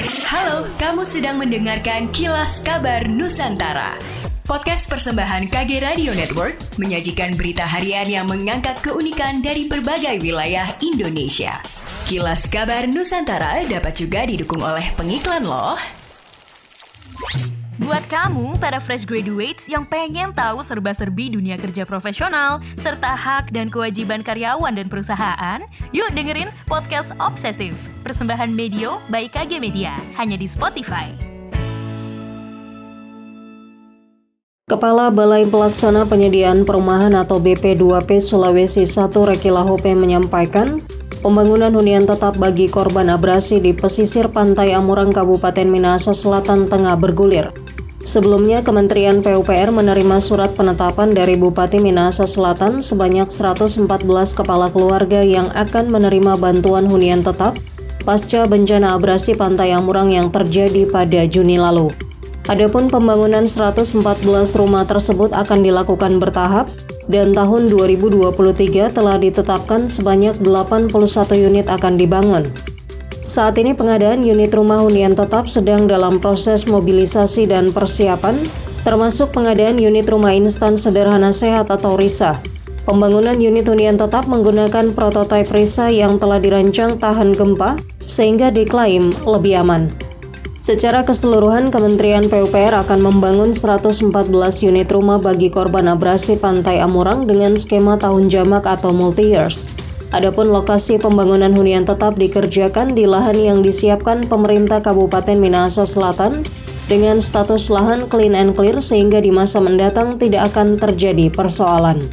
Halo, kamu sedang mendengarkan Kilas Kabar Nusantara. Podcast persembahan KG Radio Network menyajikan berita harian yang mengangkat keunikan dari berbagai wilayah Indonesia. Kilas Kabar Nusantara dapat juga didukung oleh pengiklan loh. Buat kamu, para fresh graduates yang pengen tahu serba-serbi dunia kerja profesional, serta hak dan kewajiban karyawan dan perusahaan, yuk dengerin Podcast Obsesif, persembahan Medio by KG Media, hanya di Spotify. Kepala Balai Pelaksana Penyediaan Perumahan atau BP2P Sulawesi 1 Rekila Hope menyampaikan, pembangunan hunian tetap bagi korban abrasi di pesisir pantai Amurang Kabupaten Minahasa Selatan tengah bergulir. Sebelumnya, Kementerian PUPR menerima surat penetapan dari Bupati Minahasa Selatan sebanyak 114 kepala keluarga yang akan menerima bantuan hunian tetap pasca bencana abrasi pantai Amurang yang terjadi pada Juni lalu. Adapun pembangunan 114 rumah tersebut akan dilakukan bertahap dan tahun 2023 telah ditetapkan sebanyak 81 unit akan dibangun. Saat ini pengadaan unit rumah hunian tetap sedang dalam proses mobilisasi dan persiapan, termasuk pengadaan unit rumah instan sederhana sehat atau RISA. Pembangunan unit hunian tetap menggunakan prototipe RISA yang telah dirancang tahan gempa sehingga diklaim lebih aman. Secara keseluruhan, Kementerian PUPR akan membangun 114 unit rumah bagi korban abrasi pantai Amurang dengan skema tahun jamak atau multi-years. Adapun lokasi pembangunan hunian tetap dikerjakan di lahan yang disiapkan pemerintah Kabupaten Minahasa Selatan dengan status lahan clean and clear sehingga di masa mendatang tidak akan terjadi persoalan.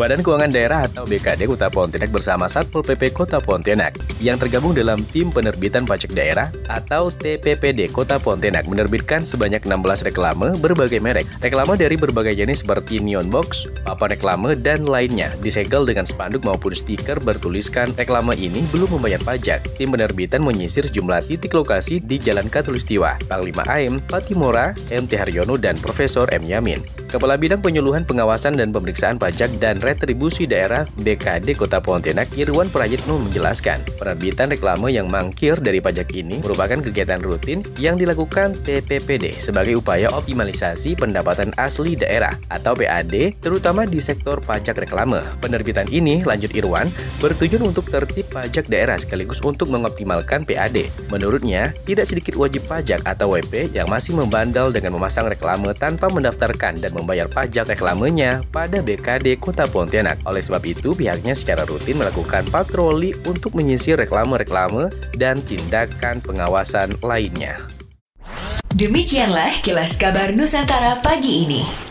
Badan Keuangan Daerah atau BKD Kota Pontianak bersama Satpol PP Kota Pontianak yang tergabung dalam Tim Penerbitan Pajak Daerah atau TPPD Kota Pontianak menerbitkan sebanyak 16 reklame berbagai merek. Reklame dari berbagai jenis seperti neon box, papan reklame, dan lainnya disegel dengan spanduk maupun stiker bertuliskan reklame ini belum membayar pajak. Tim penerbitan menyisir sejumlah titik lokasi di Jalan Katulistiwa, Panglima AM, Patimura, MT Haryono, dan Profesor M. Yamin. Kepala Bidang Penyuluhan Pengawasan dan Pemeriksaan Pajak dan Retribusi Daerah BKD Kota Pontianak, Irwan Prayitno menjelaskan, penerbitan reklame yang mangkir dari pajak ini merupakan kegiatan rutin yang dilakukan TPPD sebagai upaya optimalisasi pendapatan asli daerah atau PAD, terutama di sektor pajak reklame. Penerbitan ini, lanjut Irwan, bertujuan untuk tertib pajak daerah sekaligus untuk mengoptimalkan PAD. Menurutnya, tidak sedikit wajib pajak atau WP yang masih membandel dengan memasang reklame tanpa mendaftarkan dan membayar pajak reklamenya pada BKD Kota Pontianak. Oleh sebab itu, pihaknya secara rutin melakukan patroli untuk menyisir reklame-reklame dan tindakan pengawasan lainnya. Demikianlah Kilas Kabar Nusantara pagi ini.